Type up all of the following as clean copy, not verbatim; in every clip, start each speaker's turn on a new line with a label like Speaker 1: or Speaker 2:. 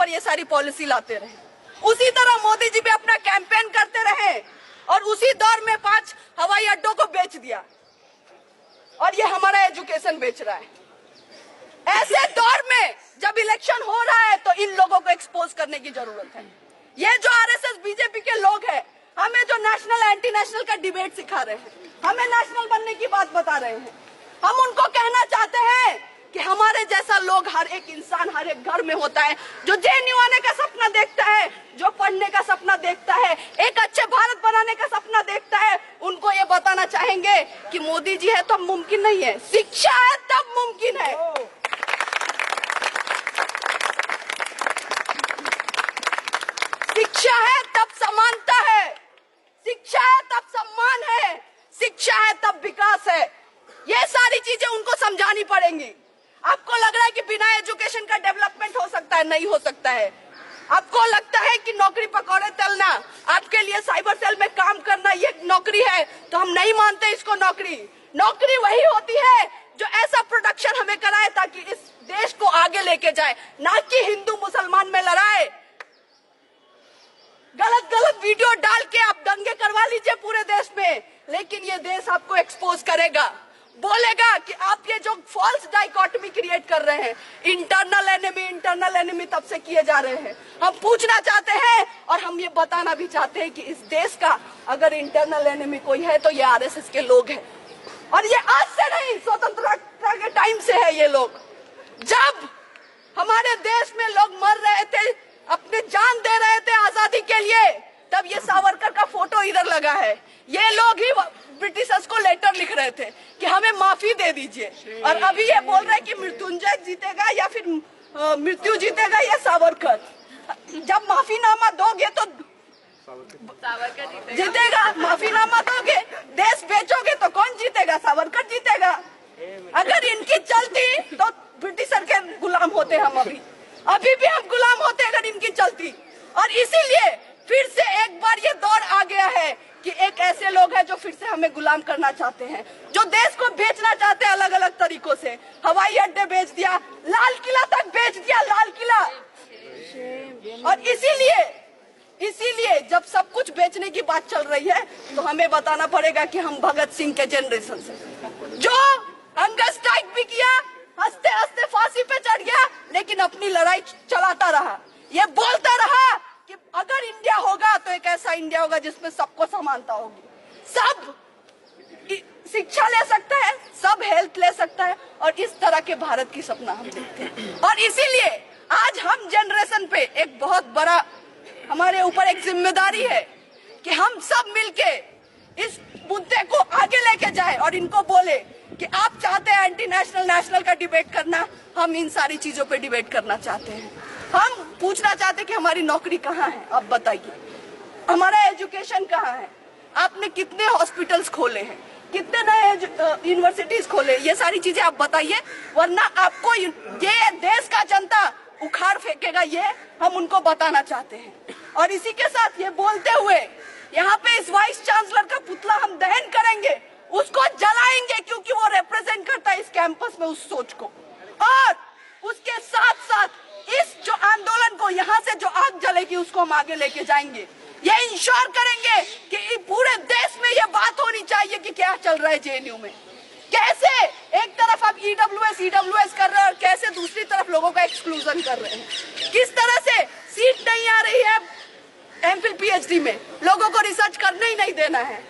Speaker 1: ऊपर ये सारी पॉलिसी लाते रहे। उसी तरह मोदी जी भी अपना कैंपेन करते रहे और उसी दौर में 5 हवाई अड्डों को बेच दिया और ये हमारा एजुकेशन बेच रहा है। ऐसे दौर में जब इलेक्शन हो रहा है तो इन लोगों को एक्सपोज करने की जरूरत है। ये जो आरएसएस बीजेपी के लोग हैं, हमें जो नेशनल एंटी नेशनल का डिबेट सिखा रहे हैं, हमें नेशनल बनने की बात बता रहे हैं, हम उनको कहना चाहते हैं कि हमारे जैसा लोग, हर एक इंसान हर एक घर में होता है, जो जेएनयू आने का सपना देखता है, जो पढ़ने का सपना देखता है, एक अच्छे भारत बनाने का सपना देखता है, उनको ये बताना चाहेंगे कि मोदी जी है तब मुमकिन नहीं है, शिक्षा है तब मुमकिन है। शिक्षा है तब समानता है, शिक्षा है तब सम्मान है, शिक्षा है तब विकास है। ये सारी चीजें उनको समझानी पड़ेंगी। आपको लग रहा है कि बिना एजुकेशन का डेवलपमेंट हो सकता है? नहीं हो सकता है। आपको लगता है कि नौकरी पकौड़े तलना, आपके लिए साइबर सेल में काम करना ये नौकरी है, तो हम नहीं मानते इसको नौकरी। नौकरी वही होती है जो ऐसा प्रोडक्शन हमें कराए ताकि इस देश को आगे लेके जाए, ना कि हिंदू मुसलमान में लड़ाए। गलत गलत वीडियो डाल के आप दंगे करवा लीजिए पूरे देश में, लेकिन ये देश आपको एक्सपोज करेगा, बोलेगा कि आप ये जो फॉल्स डाइकोटमी क्रिएट कर रहे हैं, इंटरनल एनिमी तब से किए जा रहे हैं। हम पूछना चाहते हैं और हम ये बताना भी चाहते हैं कि इस देश का अगर इंटरनल एनिमी कोई है तो ये आरएसएस के लोग हैं। और ये आज से नहीं, स्वतंत्रता के टाइम से है। ये लोग, जब हमारे देश में लोग मर रहे थे, अपने जान दे रहे थे आजादी के लिए, तब ये सावरकर का फोटो इधर लगा है। ये लोग ही ब्रिटिशर्स को लेटर लिख रहे थे कि हमें माफी दे दीजिए, और अभी ये बोल रहे हैं कि मृत्युंजय जीतेगा या फिर मृत्यु जीतेगा या सावरकर। जब माफीनामा दोगे तो सावरकर जीतेगा, माफीनामा दोगे, देश बेचोगे तो कौन जीतेगा? सावरकर जीतेगा। अगर इनकी चलती तो ब्रिटिशर के गुलाम होते हम, अभी भी हम गुलाम होते अगर इनकी चलती। और इसीलिए फिर से एक बार ये दौर आ गया है कि एक ऐसे लोग हैं जो फिर से हमें गुलाम करना चाहते हैं, जो देश को बेचना चाहते हैं अलग अलग तरीकों से। हवाई अड्डे बेच दिया, लाल किला तक बेच दिया, लाल किला। और इसीलिए जब सब कुछ बेचने की बात चल रही है तो हमें बताना पड़ेगा कि हम भगत सिंह के जनरेशन से, जो हंगर स्ट्राइक भी किया, हंसते हंसते फांसी पे चढ़ गया, लेकिन अपनी लड़ाई चलाता रहा। ये बोलता रहा कि अगर इंडिया होगा तो एक ऐसा इंडिया होगा जिसमें सबको समानता होगी, सब शिक्षा ले सकता है, सब हेल्थ ले सकता है, और इस तरह के भारत की सपना हम देखते हैं। और इसीलिए आज हम जनरेशन पे एक बहुत बड़ा हमारे ऊपर एक जिम्मेदारी है कि हम सब मिलके इस मुद्दे को आगे लेके जाए और इनको बोले कि आप चाहते हैं एंटी नेशनल नेशनल का डिबेट करना, हम इन सारी चीजों पे डिबेट करना चाहते हैं। हम पूछना चाहते हैं कि हमारी नौकरी कहाँ है, आप बताइए, हमारा एजुकेशन कहाँ है, आपने कितने हॉस्पिटल्स खोले हैं, कितने नए यूनिवर्सिटीज खोले, ये सारी चीजें आप बताइए, वरना आपको ये देश का जनता उखाड़ फेंकेगा। ये हम उनको बताना चाहते हैं। और इसी के साथ ये बोलते हुए यहाँ पे इस वाइस चांसलर का पुतला हम दहन करेंगे, उसको जलाएंगे, क्योंकि वो रिप्रेजेंट करता है इस कैंपस में उस सोच को। और उसके साथ साथ इस जो आंदोलन को, यहाँ से जो आग जलेगी, उसको हम आगे लेके जाएंगे। ये इंश्योर करेंगे कि पूरे देश में ये बात होनी चाहिए कि क्या चल रहा है जेएनयू में, कैसे एक तरफ आप ईडब्ल्यूएस कर रहे हैं और कैसे दूसरी तरफ लोगों का एक्सक्लूजन कर रहे हैं, किस तरह से सीट नहीं आ रही है एमफिल पीएचडी में, लोगों को रिसर्च करने ही नहीं देना है,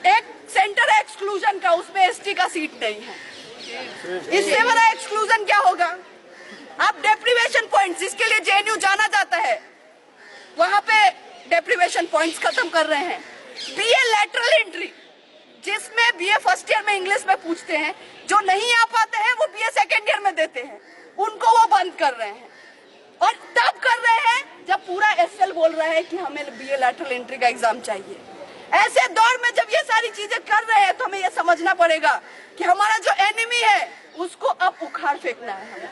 Speaker 1: एक सेंटर है एक्सक्लूजन का, उसमें एसटी का सीट नहीं है। इससे बड़ा एक्सक्लूजन क्या होगा? आप डेप्रीवेशन पॉइंट्स, जिसके लिए जेएनयू जाना जाता है, वहां पे डेप्रीवेशन पॉइंट्स खत्म कर रहे हैं। बीए लैटरल एंट्री, जिसमें बीए फर्स्ट ईयर में इंग्लिश में पूछते हैं, जो नहीं आ पाते हैं वो बीए सेकेंड ईयर में देते हैं, उनको वो बंद कर रहे हैं। और तब कर रहे हैं जब पूरा एसएल बोल रहा है कि हमें बीए लैटरल एंट्री का एग्जाम चाहिए। ऐसे दौर में जब ये सारी चीजें कर रहे हैं तो हमें ये समझना पड़ेगा कि हमारा जो एनिमी है उसको अब उखाड़ फेंकना है हमें।